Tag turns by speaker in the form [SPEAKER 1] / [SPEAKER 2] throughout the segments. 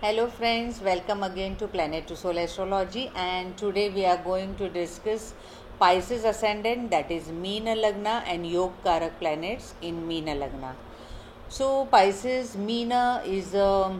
[SPEAKER 1] Hello friends, welcome again to Planet to Soul Astrology, and today we are going to discuss Pisces ascendant, that is Meena Lagna, and Yog Karak planets in Meena Lagna. So Pisces Meena is a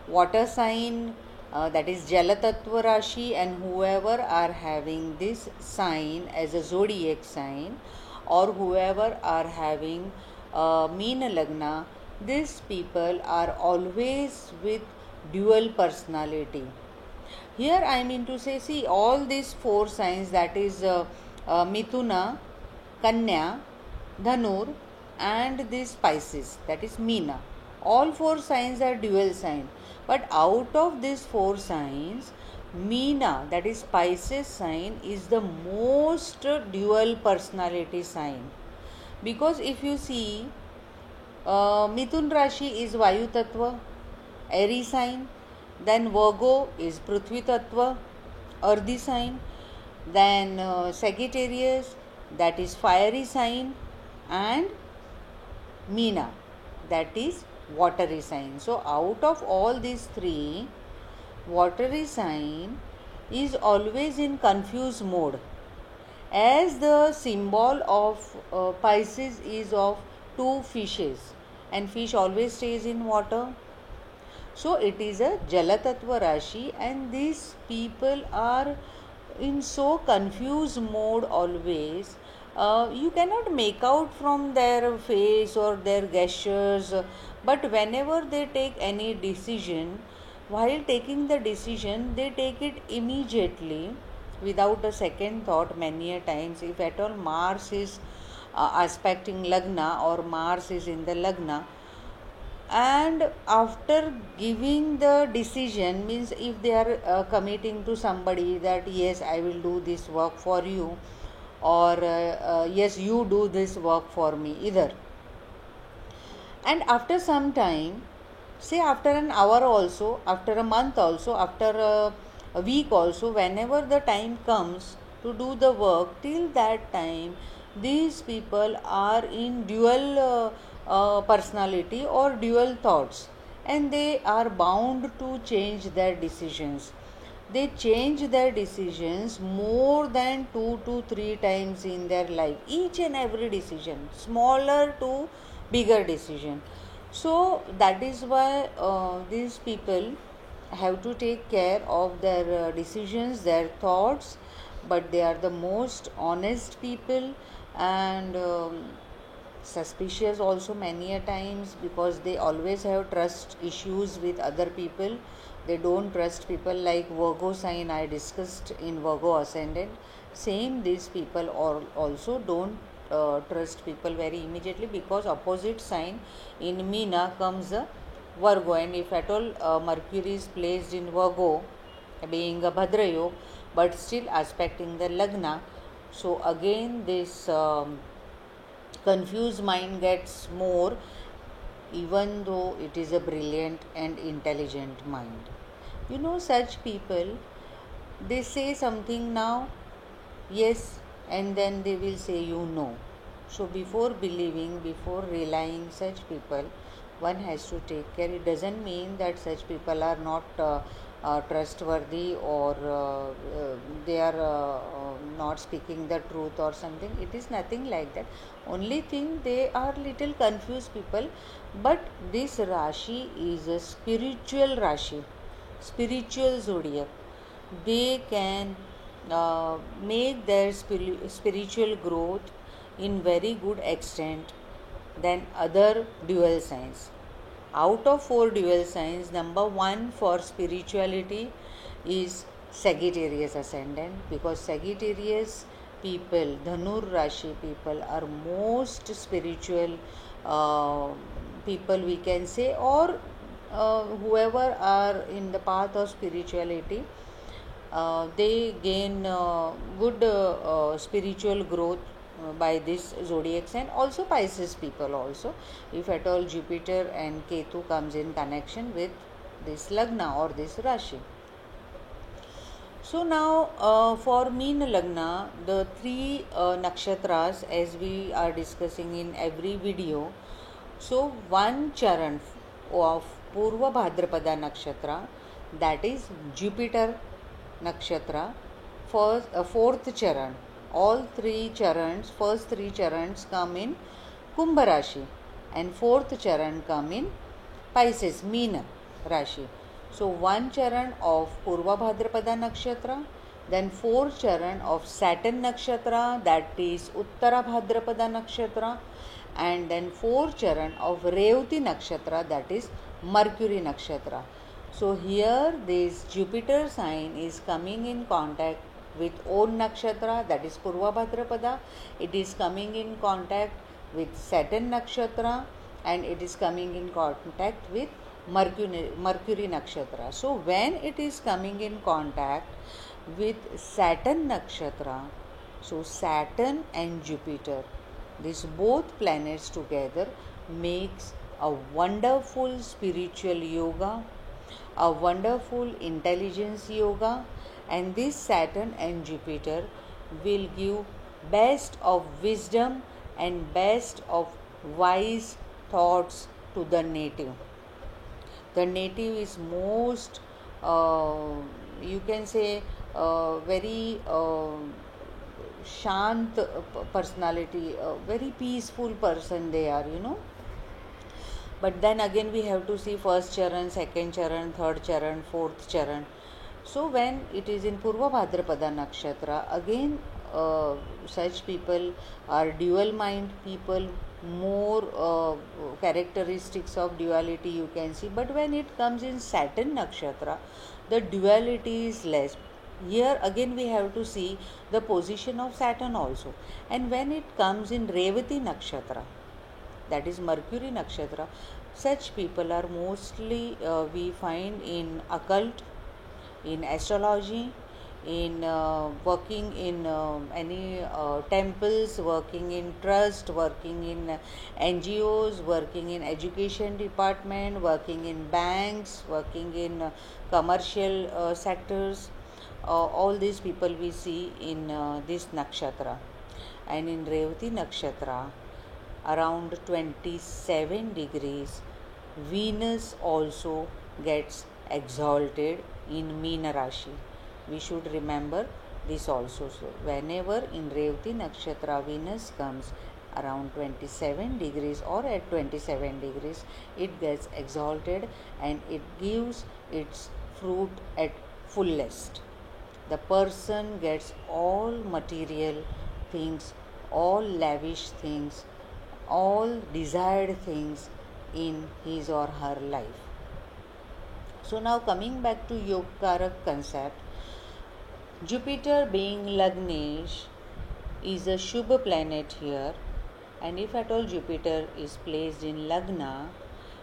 [SPEAKER 1] water sign, that is Jala Tattva Rashi, and whoever are having this sign as a zodiac sign, or whoever are having Meena Lagna, these people are always with dual personality. Here I mean to say, see, all these four signs, that is Mithuna, Kanya, Dhanur, and this Pisces, that is Meena. All four signs are dual sign. But out of these four signs, Meena, that is Pisces sign, is the most dual personality sign. Because if you see, Mithun Rashi is Vayu Tattva, Aries sign. Then Virgo is Prithvi Tattva, earthy sign. Then Sagittarius, that is fiery sign. And Meena, that is watery sign. So out of all these three, watery sign is always in confused mode, as the symbol of Pisces is of two fishes, and fish always stays in water. So it is a Jala Tattva Rashi, and these people are in so confused mode always. You cannot make out from their face or their gestures, but whenever they take any decision, while taking the decision, they take it immediately without a second thought. Many a times, if at all Mars is aspecting Lagna or Mars is in the Lagna, and after giving the decision, means if they are committing to somebody that yes, I will do this work for you, or yes, you do this work for me, either. And after some time, say after an hour also, after a month also, after a week also, whenever the time comes to do the work, till that time these people are in dual personality or dual thoughts, and they are bound to change their decisions. They change their decisions more than 2 to 3 times in their life, each and every decision, smaller to bigger decision. So that is why these people have to take care of their decisions, their thoughts, but they are the most honest people, and suspicious also many a times, because they always have trust issues with other people. They don't trust people, like Virgo sign I discussed in Virgo ascendant. Same, these people also don't trust people very immediately, because opposite sign in Meena comes a Virgo, and if at all Mercury is placed in Virgo, being a Bhadra Yoga, but still aspecting the Lagna, so again this confused mind gets more, even though it is a brilliant and intelligent mind. You know, such people, they say something now, yes, and then they will say you know. So before believing, before relying such people, one has to take care. It doesn't mean that such people are not trustworthy, or they are not speaking the truth or something. It is nothing like that. Only thing, they are little confused people. But this Rashi is a spiritual Rashi, spiritual zodiac. They can make their spiritual growth in very good extent than other dual signs. Out of four dual signs, number one for spirituality is Sagittarius ascendant, because Sagittarius people, Dhanur Rashi people, are most spiritual people, we can say, or whoever are in the path of spirituality, they gain good spiritual growth by this zodiac sign. Also Pisces people also, if at all Jupiter and Ketu comes in connection with this Lagna or this Rashi. So now for Meena Lagna, the three nakshatras, as we are discussing in every video. So one charan of Purva Bhadrapada Nakshatra, that is Jupiter Nakshatra, fourth charan. All first three charans come in Kumbha Rashi and fourth charan come in Pisces, Meena Rashi. So one charan of Purva Bhadrapada Nakshatra, then fourth charan of Saturn Nakshatra, that is Uttara Bhadrapada Nakshatra, and then fourth charan of Revati Nakshatra, that is Mercury Nakshatra. So here this Jupiter sign is coming in contact with own nakshatra, that is Purva Bhadrapada. It is coming in contact with Saturn Nakshatra, and it is coming in contact with Mercury Nakshatra. So when it is coming in contact with Saturn Nakshatra, so Saturn and Jupiter, these both planets together makes a wonderful spiritual yoga, a wonderful intelligence yoga, and this Saturn and Jupiter will give best of wisdom and best of wise thoughts to the native. The native is most, you can say, very shant personality, very peaceful person they are, But then again we have to see first charan, second charan, third charan, fourth charan. So when it is in Purva Bhadrapada Nakshatra, again such people are dual mind people, more characteristics of duality you can see. But when it comes in Saturn Nakshatra, the duality is less. Here again we have to see the position of Saturn also. And when it comes in Revati Nakshatra, that is Mercury Nakshatra, such people are mostly we find in occult, in astrology, in working in any temples, working in trust, working in NGOs, working in education department, working in banks, working in commercial sectors. All these people we see in this nakshatra. And in Revati Nakshatra, around 27 degrees, Venus also gets exalted in Meena Rashi. We should remember this also. So whenever in Revati Nakshatra Venus comes around 27 degrees or at 27 degrees, it gets exalted and it gives its fruit at fullest. The person gets all material things, all lavish things, all desired things in his or her life. So now coming back to Yogkarak concept, Jupiter being Lagnesh is a Shubha planet here, and if at all Jupiter is placed in Lagna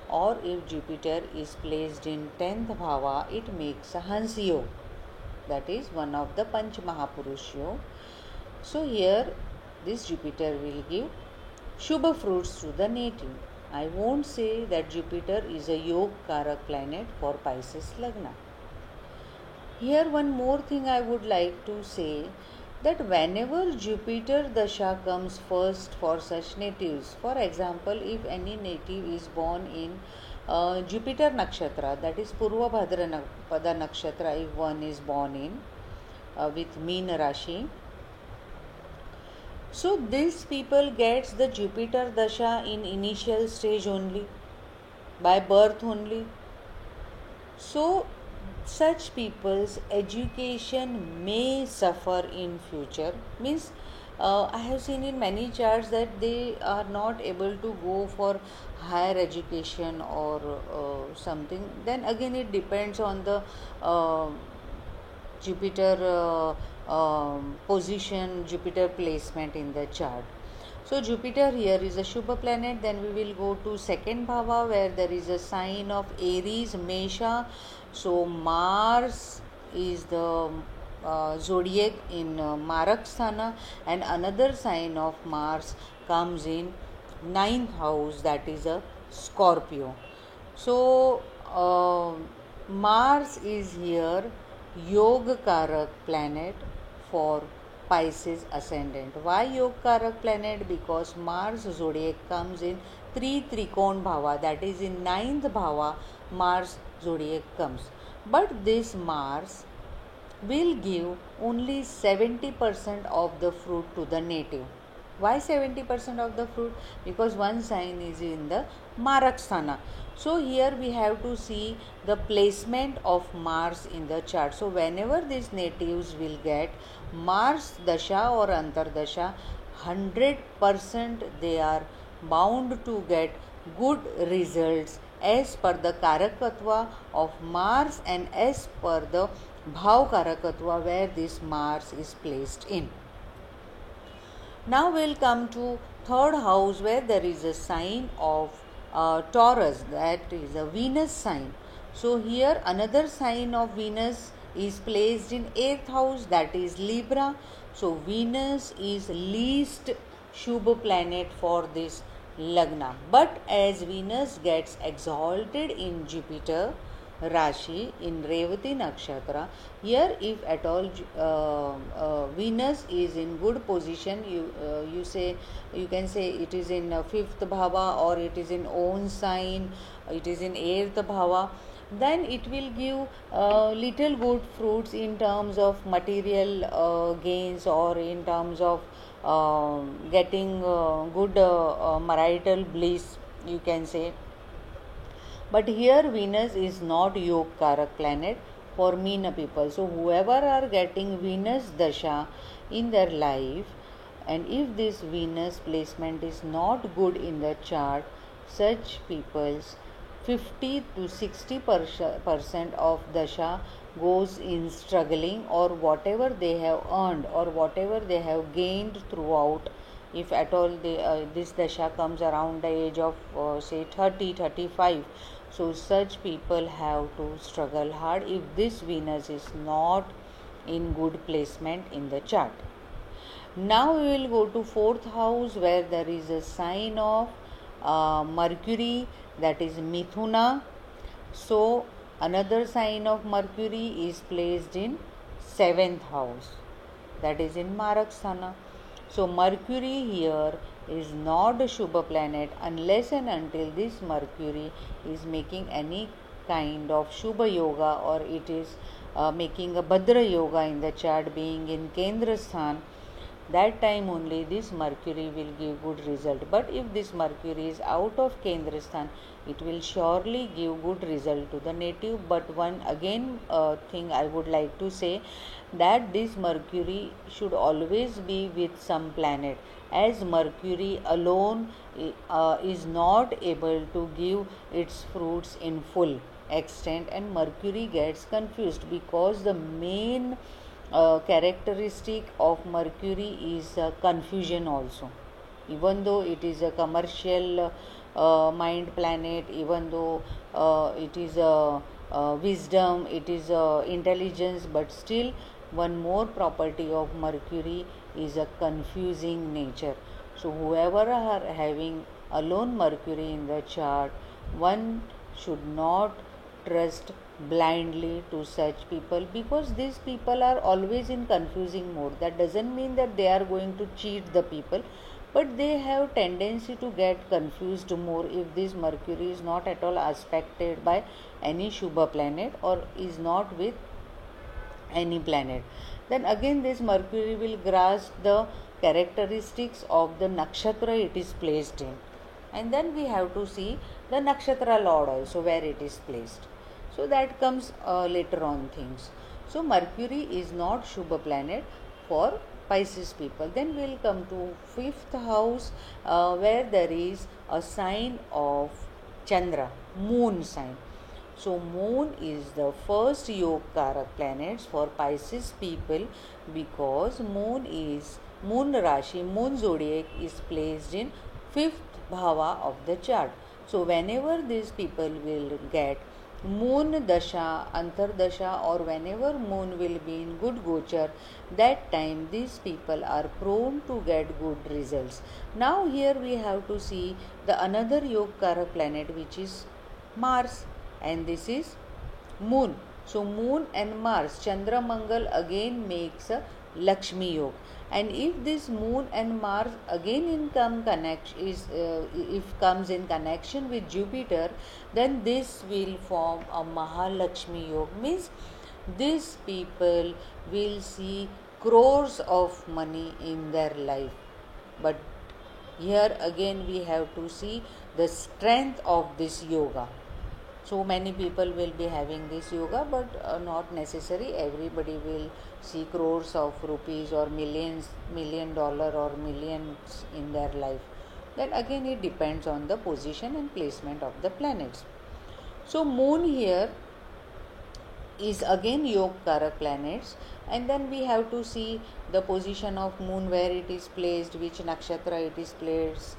[SPEAKER 1] or if Jupiter is placed in 10th Bhava, it makes a Hans Yog, that is one of the Panch Mahapurush Yog. So here this Jupiter will give Shubha fruits to the native. I won't say that Jupiter is a Yogkarak planet for Pisces Lagna. Here one more thing I would like to say, that whenever Jupiter Dasha comes first for such natives, for example, if any native is born in Jupiter Nakshatra, that is Purva Bhadrapada Nakshatra, if one is born in with Meena Rashi, so these people gets the Jupiter Dasha in initial stage only, by birth only. So such people's education may suffer in future. Means I have seen in many charts that they are not able to go for higher education or something. Then again it depends on the Jupiter position, Jupiter placement in the chart. So Jupiter here is a Shubha planet. Then we will go to second bhava where there is a sign of Aries, Mesha. So Mars is the zodiac in Marak Sthana, and another sign of Mars comes in 9th house, that is a Scorpio. So Mars is here Yogkarak planet for Pisces ascendant. Why Yogkarak planet? Because Mars zodiac comes in 3 Trikon bhava, that is in 9th bhava Mars zodiac comes. But this Mars will give only 70% of the fruit to the native. Why 70% of the fruit? Because one sign is in the Maraksthana. So here we have to see the placement of Mars in the chart. So whenever these natives will get Mars Dasha or Antardasha, 100% they are bound to get good results as per the Karakatva of Mars and as per the Bhav Karakatva where this Mars is placed in. Now we'll come to third house where there is a sign of Taurus, that is a Venus sign. So here another sign of Venus is placed in 8th house, that is Libra. So Venus is least Shubha planet for this Lagna. But as Venus gets exalted in Jupiter Rashi in Revati Nakshatra, here if at all Venus is in good position, you can say it is in 5th bhava or it is in own sign, it is in 8th bhava, then it will give little good fruits in terms of material gains or in terms of getting good marital bliss, you can say. But here Venus is not Yog Karak planet for Meena people. So whoever are getting Venus Dasha in their life, and if this Venus placement is not good in the chart, such people's 50 to 60% of Dasha goes in struggling, or whatever they have earned or whatever they have gained throughout, if at all this Dasha comes around the age of say 30-35, so such people have to struggle hard if this Venus is not in good placement in the chart. Now we will go to 4th house where there is a sign of Mercury, that is Mithuna. So another sign of Mercury is placed in 7th house, that is in Maraksthana. So Mercury here is not a Shubha planet unless and until this Mercury is making any kind of Shubha yoga, or it is making a Bhadra yoga in the chart, being in Kendra Sthan. That time only this Mercury will give good result. But if this Mercury is out of Kendra Sthan, it will surely give good result to the native. But one again thing I would like to say, that this Mercury should always be with some planet, as Mercury alone is not able to give its fruits in full extent, and Mercury gets confused because the main characteristic of Mercury is confusion also. Even though it is a commercial mind planet, even though it is a wisdom, it is intelligence, but still one more property of Mercury is a confusing nature. So whoever are having alone Mercury in the chart, one should not trust blindly to such people, because these people are always in confusing mode. That doesn't mean that they are going to cheat the people, but they have tendency to get confused more if this Mercury is not at all aspected by any Shubha planet or is not with any planet. Then again this Mercury will grasp the characteristics of the nakshatra it is placed in, and then we have to see the nakshatra lord also where it is placed. So that comes later on things. So Mercury is not Shubha planet for Pisces people. Then we'll come to 5th house where there is a sign of Chandra, moon sign. So moon is the first Yog Karak planets for Pisces people, because moon Rashi, moon zodiac is placed in 5th bhava of the chart. So whenever these people will get moon dasha, antardasha, or whenever moon will be in good gochar, that time these people are prone to get good results. Now here we have to see the another Yog Karak planet, which is Mars, and this is moon. So moon and Mars, Chandra Mangal again makes a Lakshmi Yog. And if this moon and Mars again if comes in connection with Jupiter, then this will form a Mahalakshmi Yoga. Means these people will see crores of money in their life. But here again we have to see the strength of this yoga. So many people will be having this yoga, but not necessary everybody will see crores of rupees or million dollar or millions in their life. Then again it depends on the position and placement of the planets. So moon here is again Yoga planets, and then we have to see the position of moon, where it is placed, which nakshatra it is placed.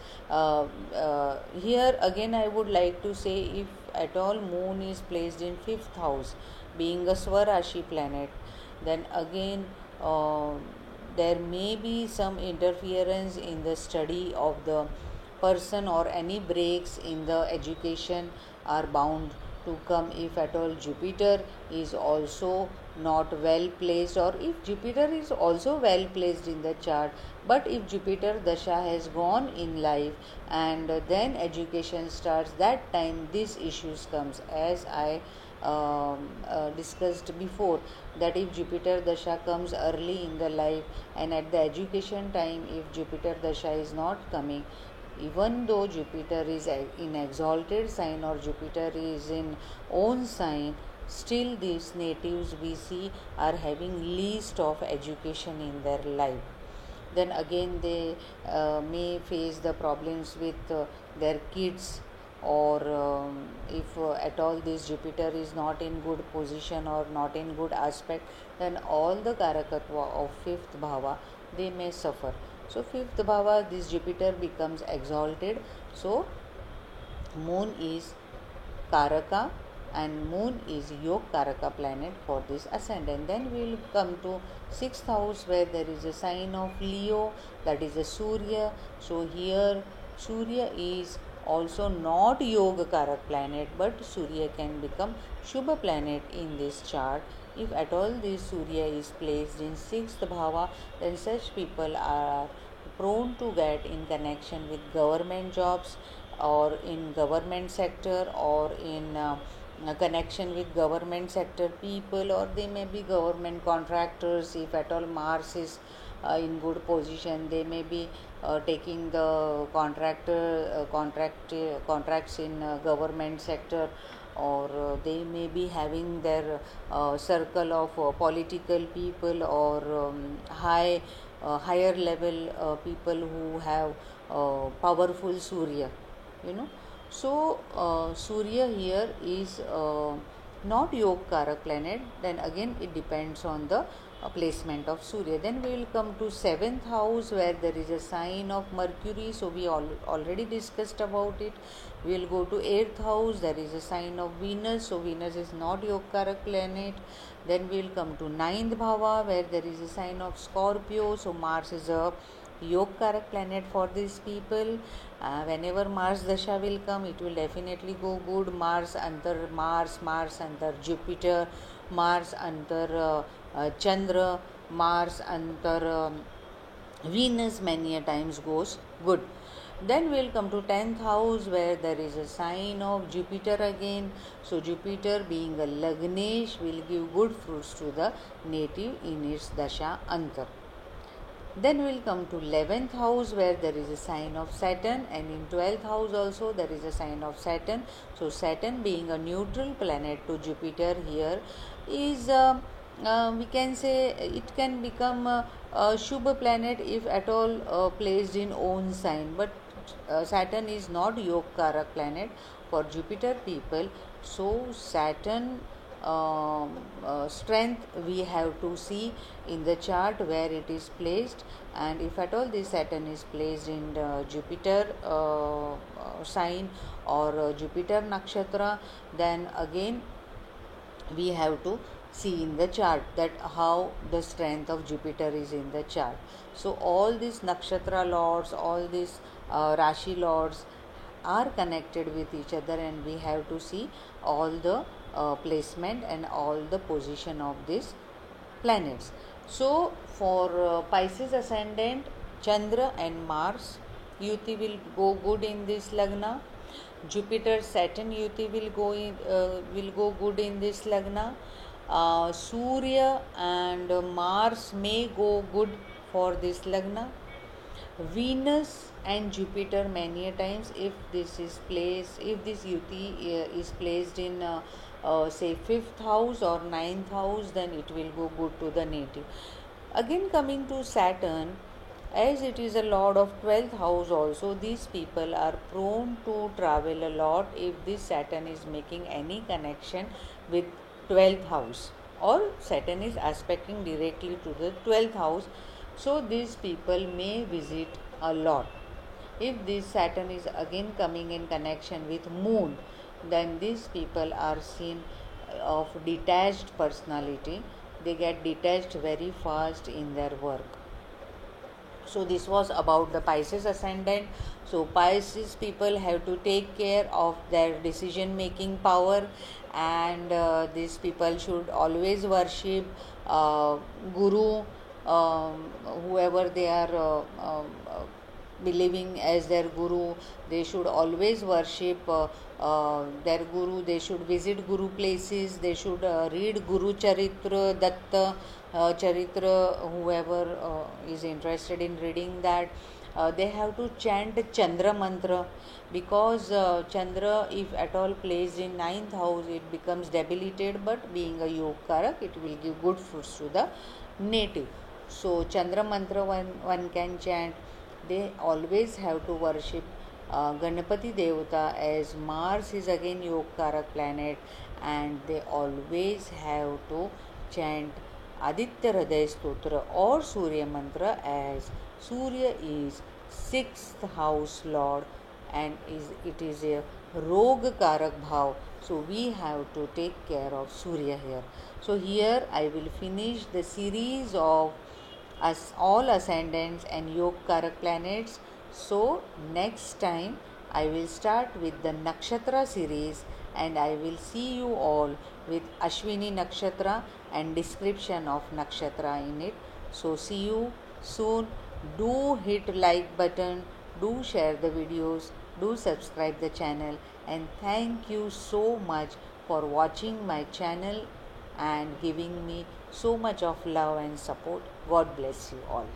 [SPEAKER 1] Here again I would like to say, if at all moon is placed in 5th house, being a Swarashi planet, then again there may be some interference in the study of the person, or any breaks in the education are bound to come if at all Jupiter is also not well placed, or if Jupiter is also well placed in the chart, but if Jupiter dasha has gone in life and then education starts, that time these issues comes, as I discussed before, that if Jupiter dasha comes early in the life and at the education time if Jupiter dasha is not coming, even though Jupiter is in exalted sign or Jupiter is in own sign, still these natives we see are having least of education in their life. Then again they may face the problems with their kids, or if at all this Jupiter is not in good position or not in good aspect, then all the karakatva of 5th bhava they may suffer. So 5th bhava, this Jupiter becomes exalted. So moon is Karaka and moon is Yoga Karaka planet for this ascendant. Then we will come to 6th house, where there is a sign of Leo, that is a Surya. So here Surya is also not Yoga Karak planet, but Surya can become Shubha planet in this chart. If at all this Surya is placed in 6th bhava, then such people are prone to get in connection with government jobs, or in government sector, or in a connection with government sector people, or they may be government contractors. If at all Mars is in good position, they may be taking the contracts in government sector, or they may be having their circle of political people, or higher level people who have powerful Surya, So Surya here is not Yoga Karak planet. Then again it depends on the placement of Surya. Then we will come to 7th house, where there is a sign of Mercury. So we already discussed about it. We will go to 8th house. There is a sign of Venus. So Venus is not Yoga Karak planet. Then we will come to 9th bhava, where there is a sign of Scorpio. So Mars is a Yoga Karak planet for these people. Whenever Mars dasha will come, it will definitely go good. Mars antar Jupiter, Mars antar Chandra, Mars antar Venus many a times goes good. Then we'll come to 10th house, where there is a sign of Jupiter again. So Jupiter being a Lagnesh will give good fruits to the native in its dasha antar. Then we'll come to 11th house, where there is a sign of Saturn, and in 12th house also there is a sign of Saturn. So Saturn being a neutral planet to Jupiter here is we can say it can become a Shubha planet if at all placed in own sign, but Saturn is not Yoga Karak planet for Jupiter people. So Saturn strength we have to see in the chart where it is placed, and if at all this Saturn is placed in the Jupiter sign or Jupiter nakshatra, then again we have to see in the chart that how the strength of Jupiter is in the chart. So all these nakshatra lords, all these Rashi lords are connected with each other, and we have to see all the placement and all the position of these planets. So for Pisces ascendant, Chandra and Mars Yuti will go good in this Lagna. Jupiter Saturn Yuti will go good in this Lagna. Surya and Mars may go good for this Lagna. Venus and Jupiter many a times, if this Yuti is placed in say 5th house or 9th house, then it will go good to the native. Again, coming to Saturn, as it is a lord of 12th house also, these people are prone to travel a lot if this Saturn is making any connection with 12th house, or Saturn is aspecting directly to the 12th house. So these people may visit a lot. If this Saturn is again coming in connection with Moon, then these people are seen of detached personality. They get detached very fast in their work. So this was about the Pisces ascendant. So Pisces people have to take care of their decision making power, and these people should always worship Guru, whoever they are believing as their Guru. They should always worship their Guru. They should visit Guru places. They should read Guru Charitra, Datta Charitra, whoever is interested in reading that. They have to chant Chandra mantra, because Chandra, if at all placed in 9th house, it becomes debilitated, but being a Yog Karak, it will give good fruits to the native. So Chandra mantra one can chant. They always have to worship Ganapati Devata, as Mars is again Yog Karak planet, and they always have to chant Aditya Hriday Stotra or Surya Mantra, as Surya is 6th house lord and it is a Rog Karak Bhav. So we have to take care of Surya here. So here I will finish the series of all ascendants and Yog Karak planets. So next time I will start with the Nakshatra series, and I will see you all with Ashwini Nakshatra and description of Nakshatra in it. So see you soon. Do hit like button, do share the videos, do subscribe the channel, and thank you so much for watching my channel and giving me so much of love and support. God bless you all.